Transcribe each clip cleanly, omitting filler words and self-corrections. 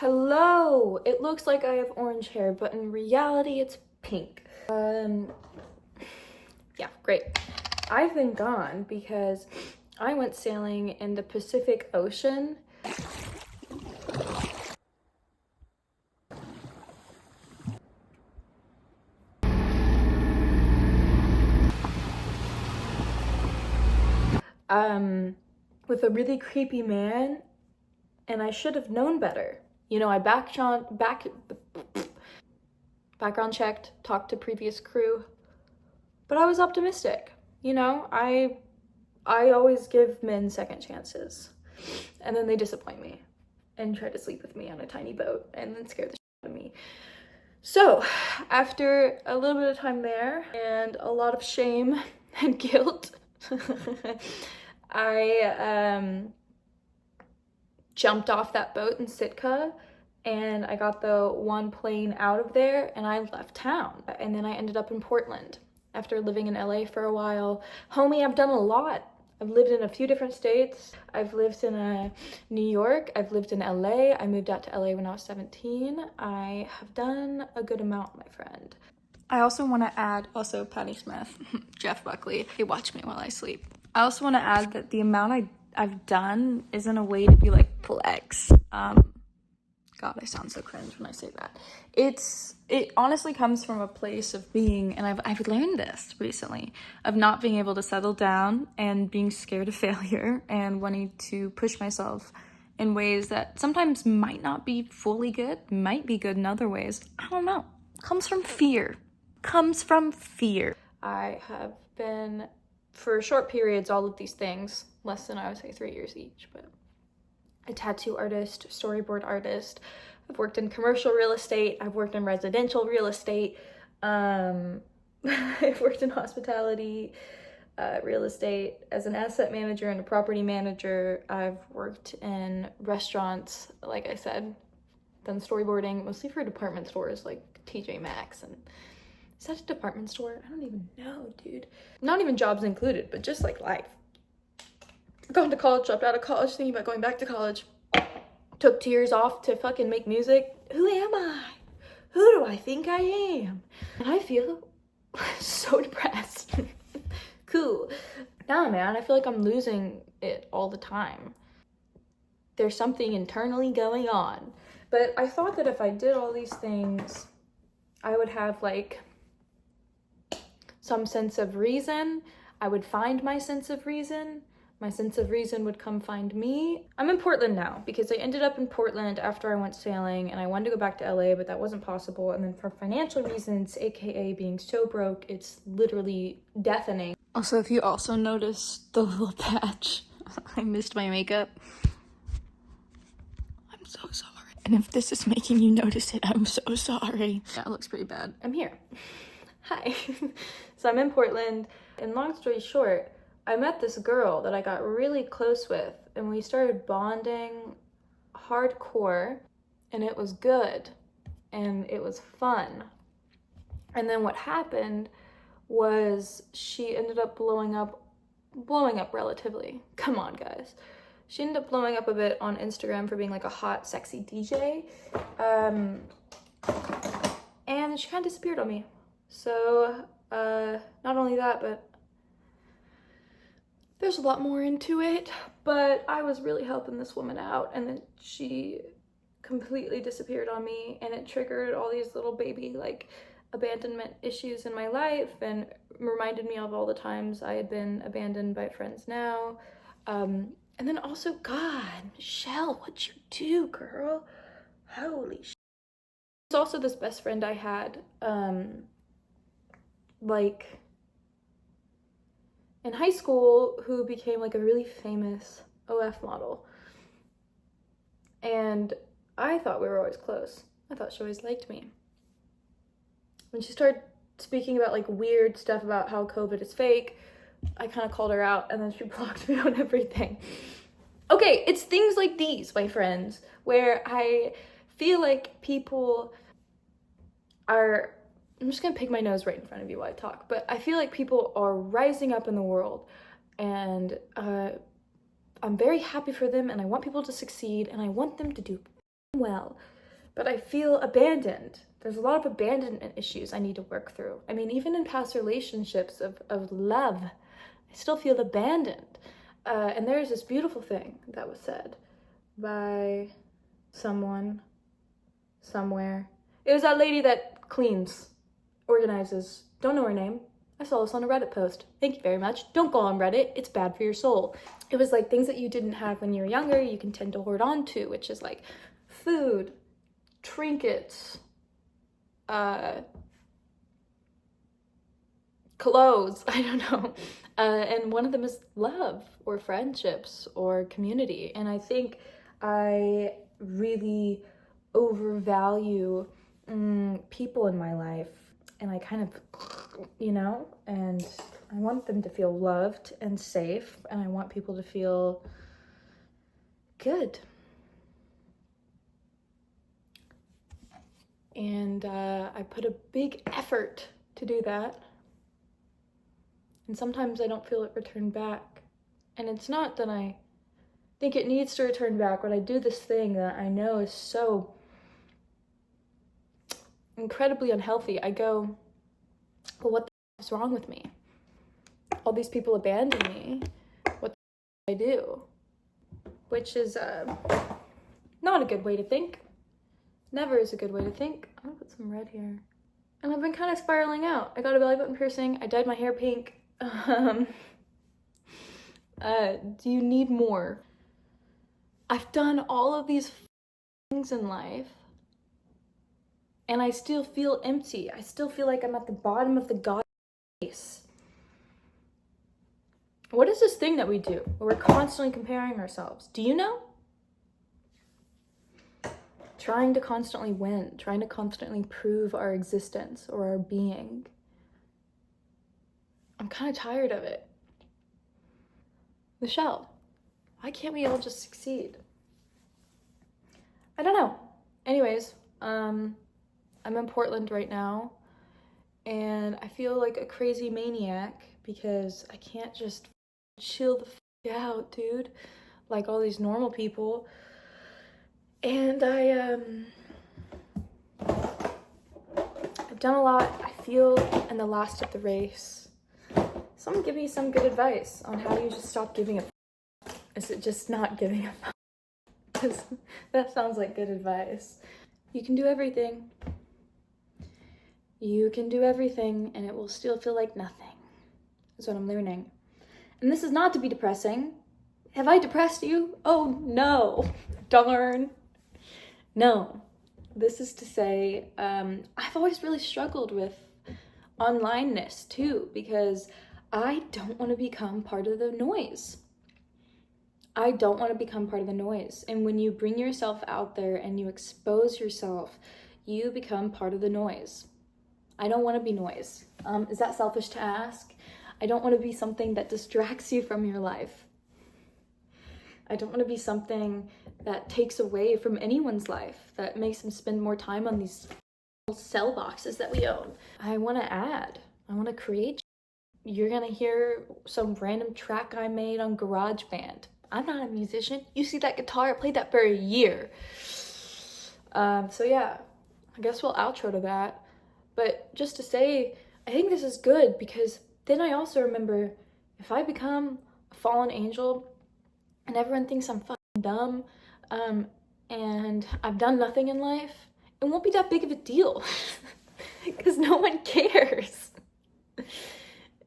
Hello! It looks like I have orange hair, but in reality it's pink. Yeah, great. I've been gone because I went sailing in the Pacific Ocean. With a really creepy man, and I should have known better. You know, I background checked, talked to previous crew, but I was optimistic. You know, I always give men second chances, and then they disappoint me and try to sleep with me on a tiny boat and then scare the shit out of me. So after a little bit of time there and a lot of shame and guilt, I jumped off that boat in Sitka, and I got the one plane out of there and I left town. And then I ended up in Portland after living in LA for a while. Homie, I've done a lot. I've lived in a few different states. I've lived in New York. I've lived in LA. I moved out to LA when I was 17. I have done a good amount, my friend. I also want to add, also Patti Smith, Jeff Buckley, they watch me while I sleep. I also want to add that the amount I've done isn't a way to be like flex. God, I sound so cringe when I say that. It honestly comes from a place of being, and I've learned this recently, of not being able to settle down and being scared of failure and wanting to push myself in ways that sometimes might not be fully good, might be good in other ways. I don't know. Comes from fear. Comes from fear. I have been, for short periods, all of these things, less than, I would say, 3 years each, but a tattoo artist, storyboard artist. I've worked in commercial real estate. I've worked in residential real estate. I've worked in hospitality, real estate as an asset manager and a property manager. I've worked in restaurants, like I said, done storyboarding, mostly for department stores like TJ Maxx. And is that a department store? I don't even know, dude. Not even jobs included, but just like life. Gone to college, dropped out of college, thinking about going back to college. Took 2 years off to fucking make music. Who am I? Who do I think I am? And I feel so depressed. Cool. Nah, man, I feel like I'm losing it all the time. There's something internally going on. But I thought that if I did all these things, I would have like some sense of reason. I would find my sense of reason. My sense of reason would come find me. I'm in Portland now because I ended up in Portland after I went sailing, and I wanted to go back to LA, but that wasn't possible. And then for financial reasons, AKA being so broke, it's literally deafening. Also, if you also notice the little patch, I missed my makeup. I'm so sorry. And if this is making you notice it, I'm so sorry. That looks pretty bad. I'm here. Hi. So I'm in Portland, and long story short, I met this girl that I got really close with, and we started bonding hardcore, and it was good, and it was fun. And then what happened was she ended up blowing up relatively. Come on, guys. She ended up blowing up a bit on Instagram for being like a hot, sexy DJ. And she kind of disappeared on me. So, not only that, but there's a lot more into it, but I was really helping this woman out, and then she completely disappeared on me, and it triggered all these little baby like abandonment issues in my life and reminded me of all the times I had been abandoned by friends now. And then also, God, Michelle, what'd you do, girl? Holy shit. There's also this best friend I had, like in high school, who became like a really famous OF model. And I thought we were always close. I thought she always liked me. When she started speaking about like weird stuff about how COVID is fake, I kind of called her out, and then she blocked me on everything. Okay, it's things like these, my friends, where I feel like people are, I'm just gonna pick my nose right in front of you while I talk, but I feel like people are rising up in the world, and I'm very happy for them, and I want people to succeed, and I want them to do well, but I feel abandoned. There's a lot of abandonment issues I need to work through. I mean, even in past relationships of love, I still feel abandoned. And there's this beautiful thing that was said by someone, somewhere. It was that lady that cleans, organizes, don't know her name. I saw this on a Reddit post. Thank you very much. Don't go on Reddit, it's bad for your soul. It was like things that you didn't have when you were younger, you can tend to hoard on to, which is like food, trinkets, clothes, I don't know. And one of them is love or friendships or community. And I think I really overvalue people in my life. And I kind of, and I want them to feel loved and safe. And I want people to feel good. And I put a big effort to do that. And sometimes I don't feel it return back. And it's not that I think it needs to return back, but I do this thing that I know is so incredibly unhealthy. I go, well, what the is wrong with me? All these people abandon me. What the I do? Which is not a good way to think. Never is a good way to think. I'm gonna put some red here. And I've been kind of spiraling out. I got a belly button piercing. I dyed my hair pink. Do you need more? I've done all of these things in life and I still feel empty. I still feel like I'm at the bottom of the god race. What is this thing that we do where we're constantly comparing ourselves? Do you know? Trying to constantly win, trying to constantly prove our existence or our being. I'm kind of tired of it. Michelle, why can't we all just succeed? I don't know. Anyways, I'm in Portland right now and I feel like a crazy maniac because I can't just chill the f out, dude, like all these normal people. And I've done a lot. I feel in the last of the race. Someone give me some good advice on how do you just stop giving a f. Is it just not giving a f? Because that sounds like good advice. You can do everything. You can do everything and it will still feel like nothing. That's what I'm learning. And this is not to be depressing. Have I depressed you? Oh no, darn. No, this is to say, I've always really struggled with onlineness too, because I don't want to become part of the noise. I don't want to become part of the noise. And when you bring yourself out there and you expose yourself, you become part of the noise. I don't want to be noise. Is that selfish to ask? I don't want to be something that distracts you from your life. I don't want to be something that takes away from anyone's life, that makes them spend more time on these cell boxes that we own. I want to add. I want to create. You're going to hear some random track I made on GarageBand. I'm not a musician. You see that guitar? I played that for a year. So yeah, I guess we'll outro to that. But just to say, I think this is good because then I also remember if I become a fallen angel and everyone thinks I'm fucking dumb and I've done nothing in life, it won't be that big of a deal because no one cares.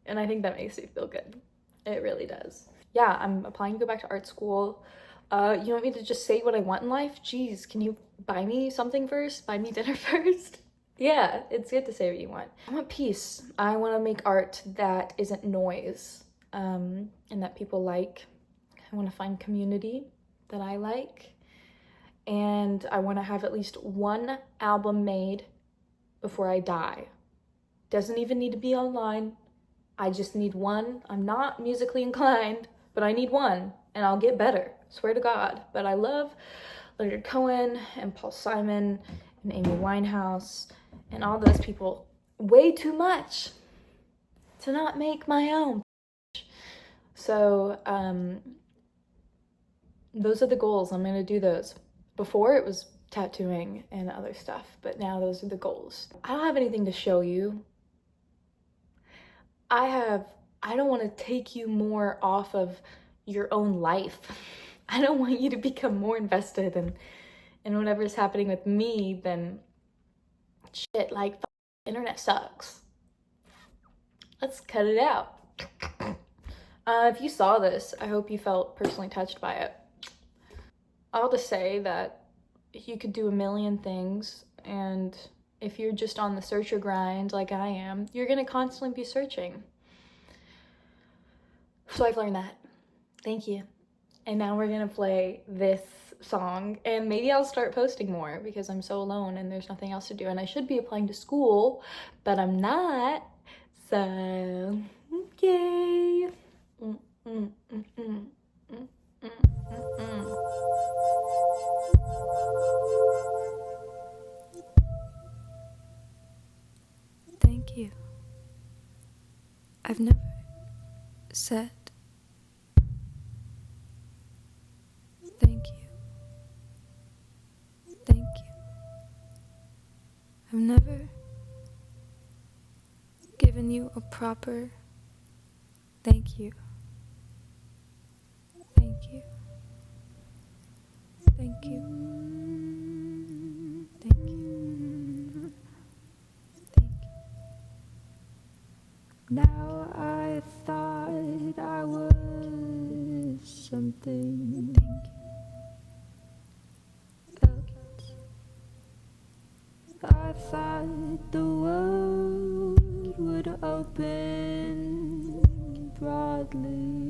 And I think that makes me feel good. It really does. Yeah, I'm applying to go back to art school. You want me to just say what I want in life? Jeez, can you buy me something first? Buy me dinner first? Yeah, it's good to say what you want. I want peace. I want to make art that isn't noise and that people like. I want to find community that I like. And I want to have at least one album made before I die. Doesn't even need to be online. I just need one. I'm not musically inclined, but I need one and I'll get better. Swear to God. But I love Leonard Cohen and Paul Simon and Amy Winehouse and all those people way too much to not make my own. So those are the goals. I'm gonna do those. Before it was tattooing and other stuff, but now those are the goals. I don't have anything to show you. I don't want to take you more off of your own life. I don't want you to become more invested in whatever's happening with me than shit, like, internet sucks. Let's cut it out. If you saw this, I hope you felt personally touched by it. I'll just say that you could do a million things, and if you're just on the searcher grind like I am, you're gonna constantly be searching. So I've learned that. Thank you. And now we're gonna play this song, and maybe I'll start posting more because I'm so alone and there's nothing else to do, and I should be applying to school, but I'm not. So, okay. Thank you. I've never said thank you. Thank you. I've never given you a proper thank you. Thank you. Thank you. Thank you. Thank you. Now I thought I was something else. I thought the world would open broadly.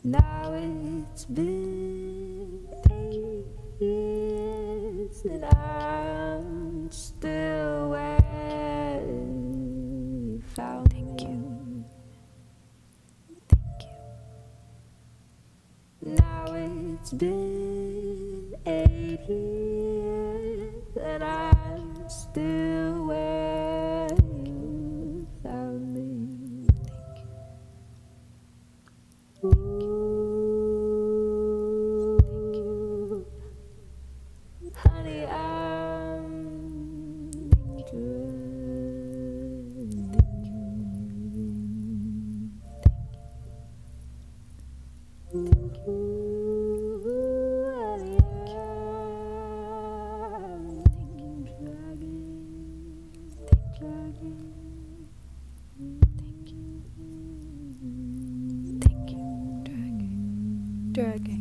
Now it's been 8 years and I'm still where you found me. Thank you. Now it's been 8 years and I'm still where you found me. Thank you. Thank you. Honey, I'm thank you. Honey, I'm dragging. Thank you. Thank you. Dragging.